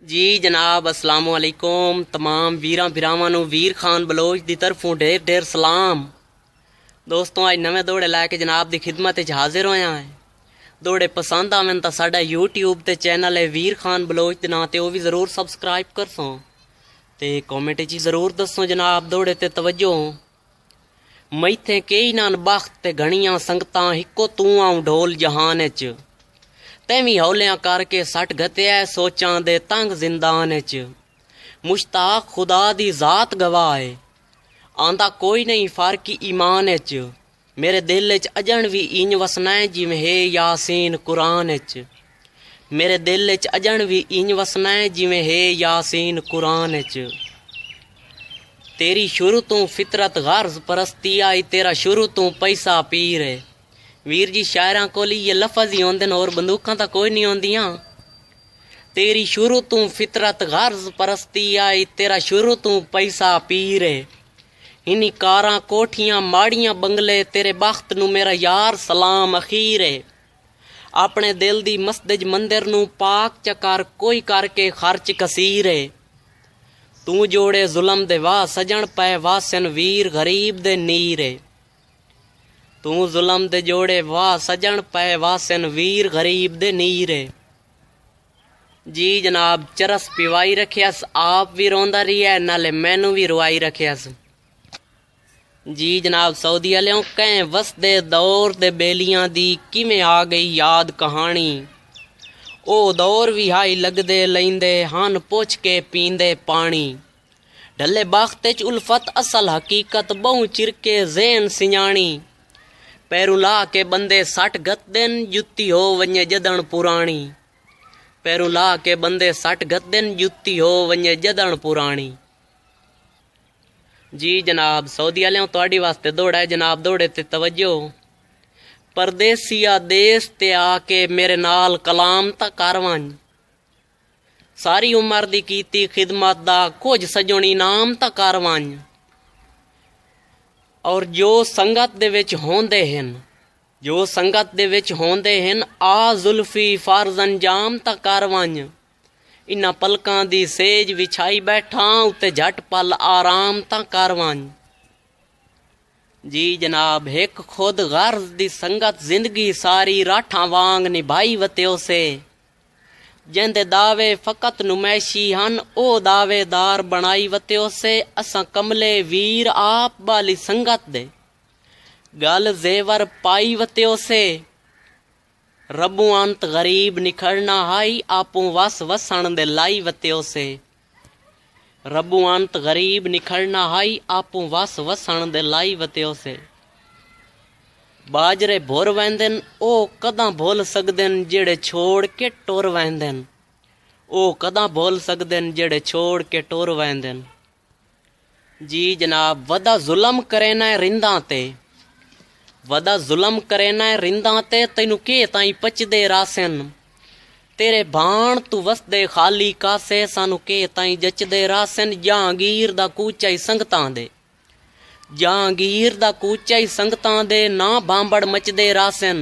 जी जनाब अस्सलाम वालेकुम। तमाम वीरां भरावां नूं वीर खान बलोच दी तरफों ढेर ढेर सलाम। दोस्तों अज नवे दौड़े लैके जनाब दी खिदमत च हाजिर होया है। दौड़े पसंद आवन तो साडा यूट्यूब ते चैनल है वीर खान बलोच दे नां ते वो भी जरूर सबसक्राइब करसो ते कॉमेंट च जरूर दसो जनाब दौड़े ते तवज्जो। मैथे कई नान बख्त ते घणियां संगतां हिक्को तू आऊं ढोल जहान च तैवी हौलियां करके सट गत्या सोचां दे तंग जिंदान च। मुश्ताक खुदा दी जात गवाह है आंदा कोई नहीं फर्क ईमान च। मेरे दिल च अजन भी इंज वसना है जिवें है यासीन कुरान च। मेरे दिल च अजन भी इंज वसना है जिवें है यासीन कुरान च। तेरी शुरू तू फितरत गर्ज परस्ती आई तेरा शुरू तू पैसा पीर है। वीर जी शायरां कोल ये लफज ही होंदे और बंदूकां तां कोई नहीं होंदियां। तेरी शुरू तू फितरत गर्ज परस्ती आई तेरा शुरू तू पैसा पीर है। इन्हीं कारां कोठियां माड़ियां बंगले तेरे बख्त नू मेरा यार सलाम अखीर है। अपने दिल दी मस्जिद मंदिर नू पाक चकर कोई करके खर्च कसीर है। तू जोड़े जुलम दे वाह सजन पै वासन वीर गरीब दे नीर है। तू जुलम दे जोड़े वाह सजन पै वासन वीर गरीब दे नीर है। जी जनाब चरस पिवाई रखियास आप भी रोंदा रिया नाले मैनू भी रुआई रखियास। जी जनाब सऊदी वालों कैं वसदे दौर दे बेलियां दी किवें आ गई याद कहानी। ओ दौर भी हाई लगदे लैंदे हन पुछ के पींदे पानी। ढले बख्त च उल्फत असल हकीकत बहु चिरके ज़ेन सियाणी। पैरू ला के बंदे सट गत दिन जुत्ती हो वञे जदन पुराणी। पैरू ला के बंदे सट गत दिन जुत्ती हो वञे जदन पुराणी। जी जनाब सऊदी वालों तुहाडी वास्ते दौड़ा है जनाब दौड़े ते तवज्जो। परदेसिया देश ते आके मेरे नाल कलाम ता कर वंज। सारी उम्र दी कीती खिदमत दा कुछ सजण इनाम ता कर वंज। और जो संगत दे विच होंदे हन जो संगत दे विच होंदे हन आ जुल्फी फर्ज अंजाम ता कर वंज। इन्हां पलकां दी सेज विछाई बैठा उत्ते झट पल आराम ता कर वंज। जी जनाब हिक खुद गर्ज दी संगत जिंदगी सारी राठां वांग निभाई वत्यो से। जिंदे दावे फकत नुमैशी हन ओ दावेदार बनाई वत्यो से। असां कमले वीर आप बाली संगत दे गल जेवर पाई वत्यो से। रबू अंत गरीब निखड़ना हाई आपूं वस वसण दे लाई वत्यो से। रबू अंत गरीब निखड़ना हाई आपूं वस वसण दे लाई वत्यो से। बाजरे भुर वैंदन ओ कदां भुल सकदन जेड़े छोड़ के टुर वैंदन। ओ कदां भुल सकदन जेड़े छोड़ के टुर वैंदन। जी जनाब वदा जुलम करेना रिंदा ते वदा जुलम करेना रिंदा ते तैनू के ताई पचदे रासन। तेरे भाण तू वसदे खाली कासे सानू के ताई जचदे रासन। जहांगीर दा कूचा ही संगतां दे जहांगीर दा कूचा ही संगतां दे ना भांबड़ मचदे रासन।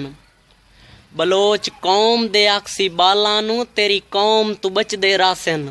बलोच कौम दे अक्सी बालां नू तेरी कौम तू बचदे रासन।